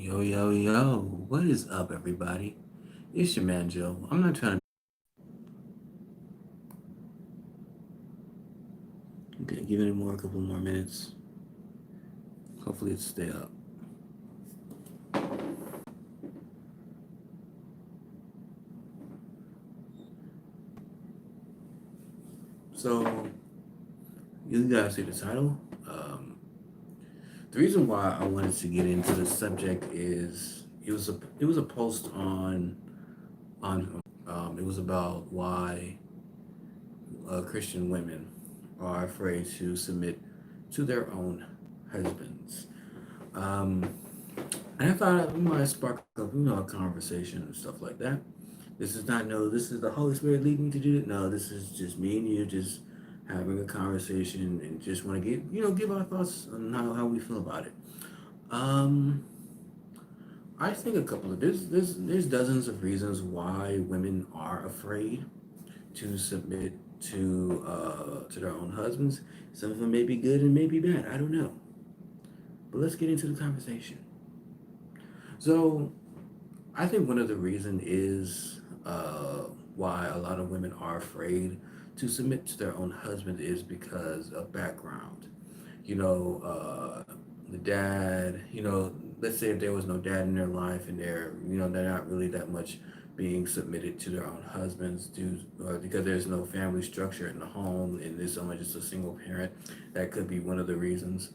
Yo, yo, yo, what is up, everybody? It's your man, Joe. I'm not trying to. Okay, give it a couple more minutes. Hopefully, it stay up. So, you guys see the title. The reason why I wanted to get into the subject is it was a post on it was about why Christian women are afraid to submit to their own husbands. Um, and I thought it might spark up, a conversation and stuff like that. This is not no. This is the Holy Spirit leading me to do it. No, this is just me and you just having a conversation and just want to give our thoughts on how we feel about it. Um, I think a couple of there's dozens of reasons why women are afraid to submit to their own husbands. Some of them may be good and may be bad. I don't know. But let's get into the conversation. So I think one of the reason is why a lot of women are afraid to submit to their own husband is because of background. The dad. Let's say if there was no dad in their life and they're not really that much being submitted to their own husbands due or because there's no family structure in the home and there's only just a single parent. That could be one of the reasons.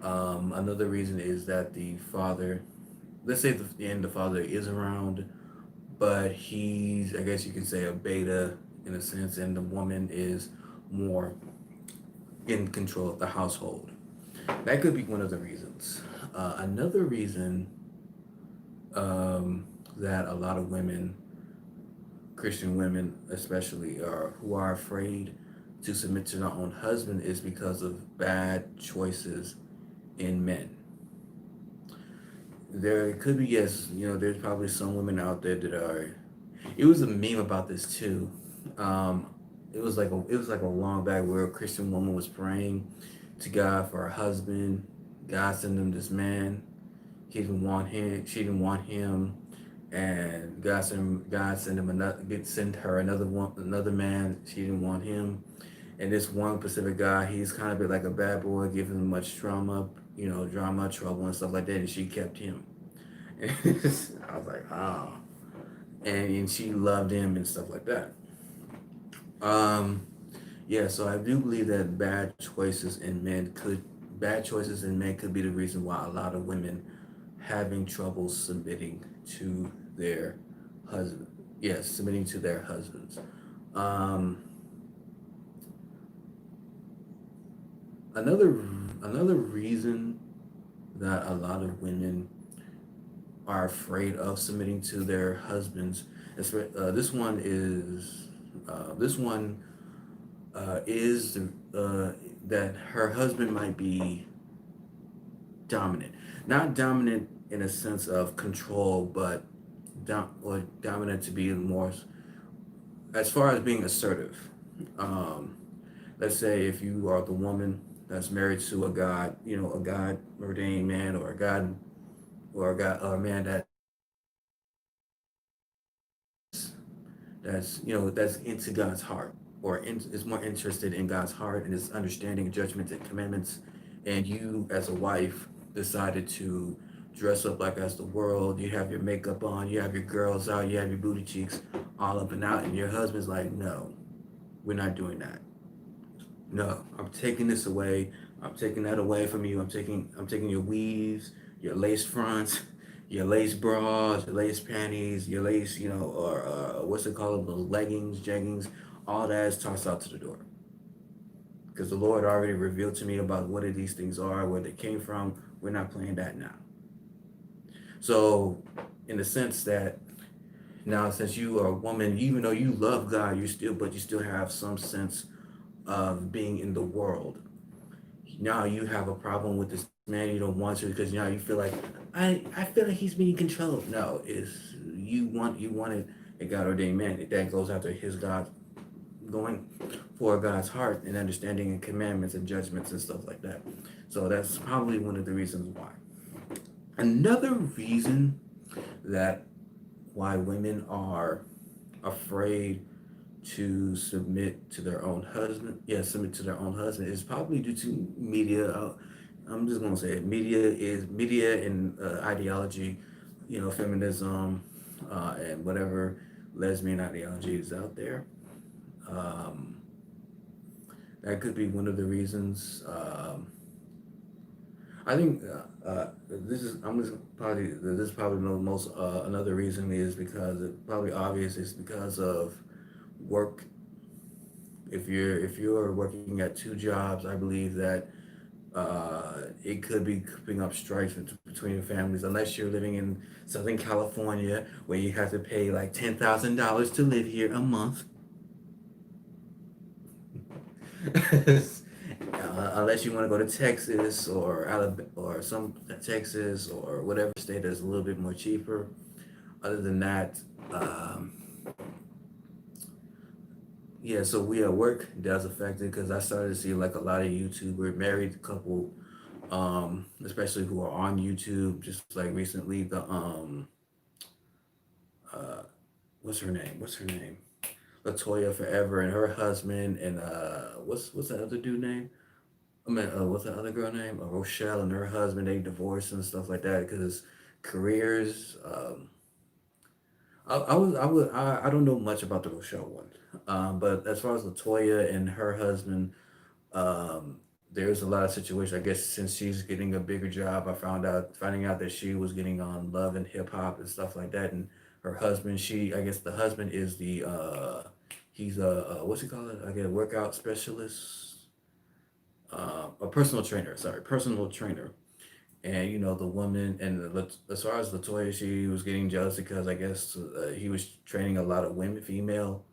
Another reason is that the father, let's say the father is around, but he's, I guess you could say, a beta in a sense, and the woman is more in control of the household. That could be one of the reasons. Another reason um, that a lot of women, Christian women especially, who are afraid to submit to their own husband is because of bad choices in men. There could be, yes, there's probably some women out there that are. It was a meme about this too. Um, it was like a long back where a Christian woman was praying to God for her husband. God sent him this man. He didn't want him. She didn't want him, and God sent him sent her another man. She didn't want him, and this one specific guy, he's kind of like a bad boy, giving him much drama, trouble, and stuff like that. And she kept him. And I was like, oh, and she loved him and stuff like that. Um, yeah, so I do believe that bad choices in men could be the reason why a lot of women having trouble submitting to their husband. Yes, submitting to their husbands. Um, another another reason that a lot of women are afraid of submitting to their husbands. This one is that her husband might be dominant, not dominant in a sense of control, but dominant to be more as far as being assertive. Um, let's say if you are the woman that's married to a God ordained man, or a man that's into God's heart, is more interested in God's heart and his understanding, judgments, and commandments, and you as a wife decided to dress up like as the world. You have your makeup on, you have your girls out, you have your booty cheeks all up and out, and your husband's like, no, we're not doing that. No, I'm taking this away. I'm taking that away from you. I'm taking your weaves, your lace fronts, your lace bras, your lace panties, your lace, or what's it called, those leggings, jeggings, all that is tossed out to the door. Because the Lord already revealed to me about what these things are, where they came from. We're not playing that now. So, in the sense that now, since you are a woman, even though you love God, you still have some sense of being in the world. Now you have a problem with this man, you don't want to because now you feel like I feel like he's being controlled. No, is you wanted a God ordained man that goes after his God, going for God's heart and understanding and commandments and judgments and stuff like that. So that's probably one of the reasons why. Another reason that why women are afraid to submit to their own husband, yeah, submit to their own husband is probably due to media. I'm just gonna say it. Media and ideology, feminism, and whatever lesbian ideology is out there. Um, that could be one of the reasons. I think this is probably the most another reason is because it probably obvious is because of work. If you're working at two jobs, I believe that it could be cooking up strife between families unless you're living in Southern California where you have to pay like $10,000 to live here a month. Unless you want to go to Texas or Alabama or some Texas or whatever state that's a little bit more cheaper. Other than that, um, yeah. So we at work does affect it because I started to see like a lot of YouTuber married couple, especially who are on YouTube. Just like recently, uh, what's her name? What's her name? Latoya Forever and her husband and what's that other dude name? I mean, what's that other girl name? Rochelle and her husband, they divorced and stuff like that because careers. I don't know much about the Rochelle one, but as far as Latoya and her husband, there's a lot of situations. I guess since she's getting a bigger job, finding out that she was getting on Love and Hip Hop and stuff like that, and her husband, I guess the husband is he's a what's he call it? I guess workout specialist, a personal trainer. Sorry, personal trainer. And the woman and as far as Latoya, she was getting jealous because I guess he was training a lot of women, female.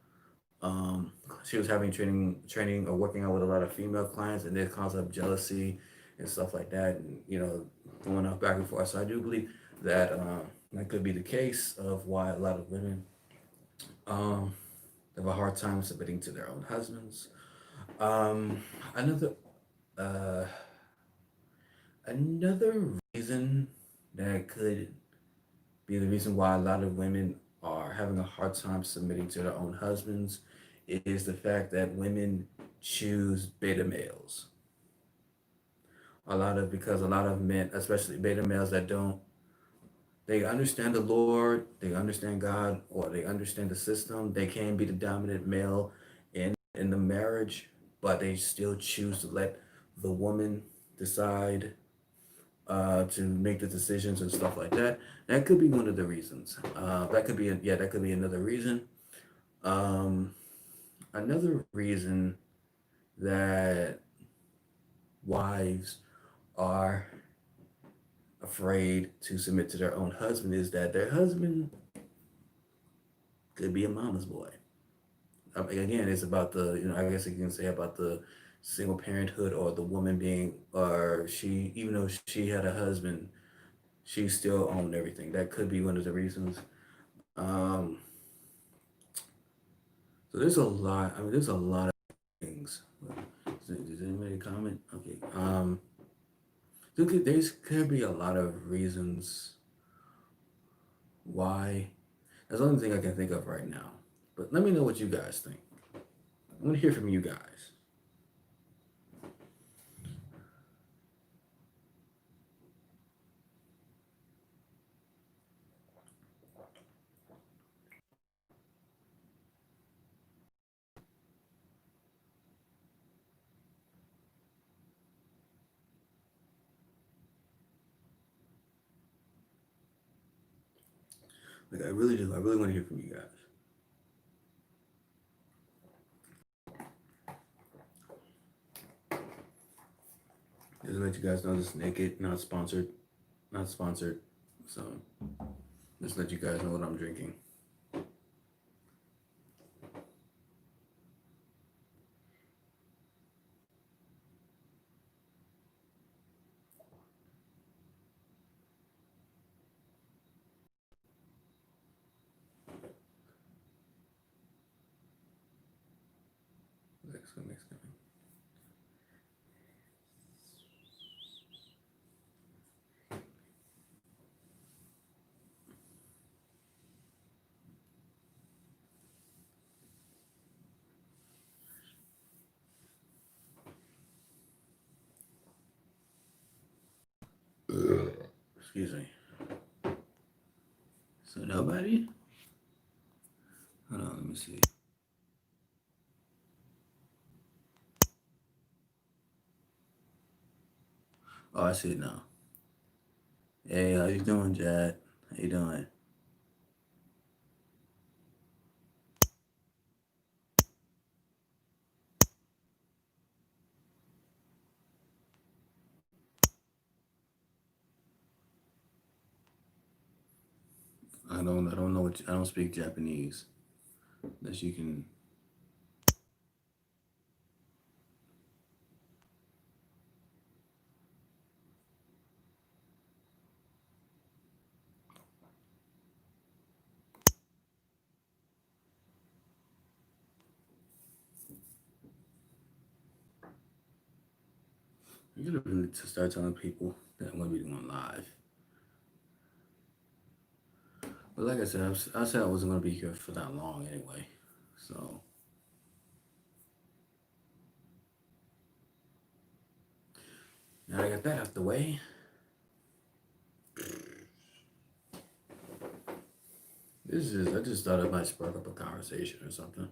She was having training or working out with a lot of female clients, and it caused up jealousy and stuff like that, and going off back and forth. So I do believe that that could be the case of why a lot of women um, have a hard time submitting to their own husbands. Um, another uh, another reason that could be the reason why a lot of women are having a hard time submitting to their own husbands is the fact that women choose beta males. Because a lot of men, especially beta males that don't, they understand the Lord, they understand God, or they understand the system. They can be the dominant male in the marriage, but they still choose to let the woman decide to make the decisions and stuff like that. That could be one of the reasons. That could be another reason. Um, Another reason that wives are afraid to submit to their own husband is that their husband could be a mama's boy. Again, it's about I guess you can say about the single parenthood or the woman being, or she, even though she had a husband, she still owned everything. That could be one of the reasons. Um, so there's a lot. I mean, there's a lot of things. Does anybody comment? Okay. There could be a lot of reasons why. That's the only thing I can think of right now. But let me know what you guys think. I want to hear from you guys. Like I really do. I really want to hear from you guys. Just to let you guys know this is naked, not sponsored, not sponsored. So just let you guys know what I'm drinking. Mexico, Mexico. Excuse me. So nobody? Hold on, let me see. Oh, I see it now. Hey, how you doing, Jad? How you doing? I don't know I don't speak Japanese. Unless you can. You could have to start telling people that I'm gonna be doing live. But like I said, I said I wasn't gonna be here for that long anyway. So now I got that out the way. I just thought it might spark up a conversation or something.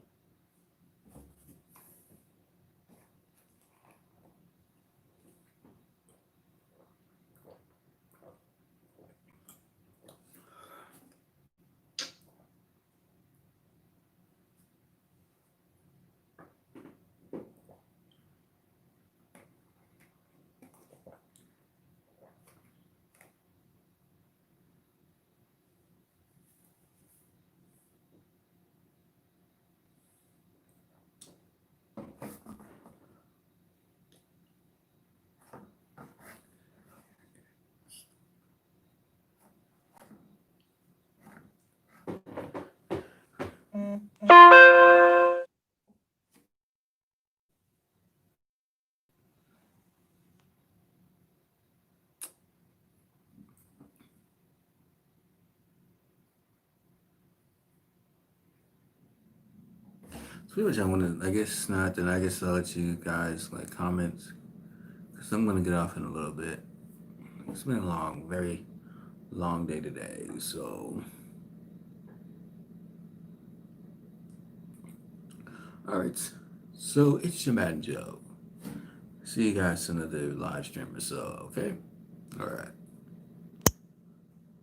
So pretty much I wanna I guess not, then I guess I'll let you guys like comment. Cause I'm gonna get off in a little bit. It's been a long, very long day today. So alright. So it's your man Joe. See you guys in another live stream or so, okay? Alright.